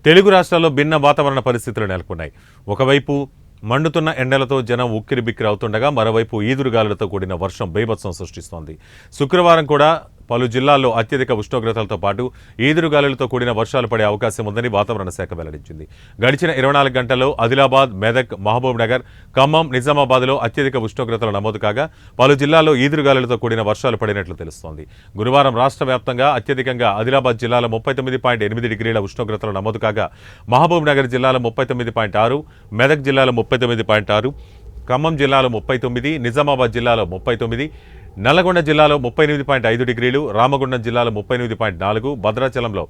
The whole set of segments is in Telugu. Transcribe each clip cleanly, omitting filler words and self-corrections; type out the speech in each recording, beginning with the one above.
తెలుగు రాష్ట్రాల్లో భిన్న వాతావరణ పరిస్థితులు నెలకొన్నాయి. ఒకవైపు మండుతున్న ఎండలతో జనం ఉక్కిరిబిక్కిరి అవుతుండగా మరోవైపు ఈదురుగాలులతో కూడిన వర్షం బీభత్సం సృష్టిస్తోంది. శుక్రవారం కూడా పలు జిల్లాల్లో అత్యధిక ఉష్ణోగ్రతలతో పాటు ఈదురుగాలులతో కూడిన వర్షాలు పడే అవకాశం ఉందని వాతావరణ శాఖ వెల్లడించింది. గడిచిన 24 గంటల్లో ఆదిలాబాద్, మెదక్, మహబూబ్ నగర్, ఖమ్మం, నిజామాబాద్లో అత్యధిక ఉష్ణోగ్రతలు నమోదు కాగా పలు జిల్లాల్లో ఈదురుగాలులతో కూడిన వర్షాలు పడినట్లు తెలుస్తోంది. గురువారం రాష్ట్ర వ్యాప్తంగా అత్యధికంగా ఆదిలాబాద్ జిల్లాలో 39.8 డిగ్రీల ఉష్ణోగ్రతలు నమోదు కాగా మహబూబ్ నగర్ జిల్లాలో 39.6, మెదక్ జిల్లాలో 39.6, ఖమ్మం జిల్లాలో 39, నిజామాబాద్ జిల్లాలో 39, నల్లగొండ జిల్లాలో 38.5 డిగ్రీలు, రామగుండం జిల్లాలో 38.4, భద్రాచలంలో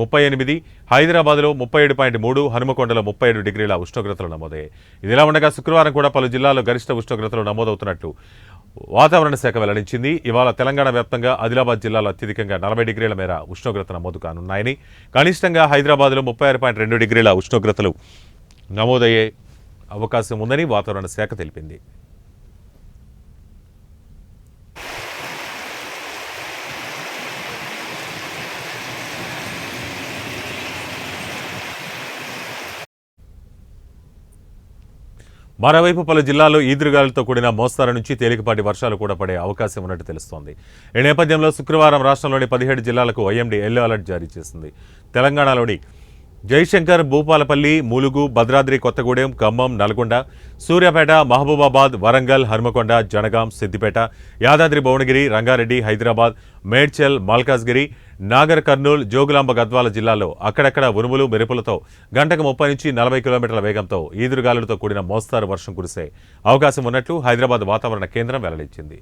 38, హైదరాబాద్లో 37.3, హనుమకొండలో 37 డిగ్రీల ఉష్ణోగ్రతలు నమోదయ్యాయి. ఇదిలా ఉండగా శుక్రవారం కూడా పలు జిల్లాల్లో గరిష్ట ఉష్ణోగ్రతలు నమోదవుతున్నట్లు వాతావరణ శాఖ వెల్లడించింది. ఇవాళ తెలంగాణ వ్యాప్తంగా ఆదిలాబాద్ జిల్లాలో అత్యధికంగా 40 డిగ్రీల మేర ఉష్ణోగ్రత నమోదు కానున్నాయని, కనిష్టంగా హైదరాబాద్లో 36.2 డిగ్రీల ఉష్ణోగ్రతలు నమోదయ్యే అవకాశం ఉందని వాతావరణ శాఖ తెలిపింది. మరోవైపు పలు జిల్లాల్లో ఈదురుగాలులతో కూడిన మోస్తారు నుంచి తేలికపాటి వర్షాలు కూడా పడే అవకాశం ఉన్నట్టు తెలుస్తోంది. ఈ నేపథ్యంలో శుక్రవారం రాష్ట్రంలోని 17 జిల్లాలకు ఐఎండీ ఎల్లో అలర్ట్ జారీ చేసింది. తెలంగాణలోని జయశంకర్, భూపాలపల్లి, ములుగు, భద్రాద్రి కొత్తగూడెం, ఖమ్మం, నల్గొండ, సూర్యాపేట, మహబూబాబాద్, వరంగల్, హనుమకొండ, జనగాం, సిద్దిపేట, యాదాద్రి భువనగిరి, రంగారెడ్డి, హైదరాబాద్, మేడ్చల్, మల్కాజ్గిరి, నాగర్ కర్నూల్, జోగులాంబ గద్వాల జిల్లాల్లో అక్కడక్కడ ఉరుములు మెరుపులతో గంటకు 30 నుంచి 40 కిలోమీటర్ల వేగంతో ఈదురుగాలులతో కూడిన మోస్తారు వర్షం కురిసే అవకాశం ఉన్నట్లు హైదరాబాద్ వాతావరణ కేంద్రం వెల్లడించింది.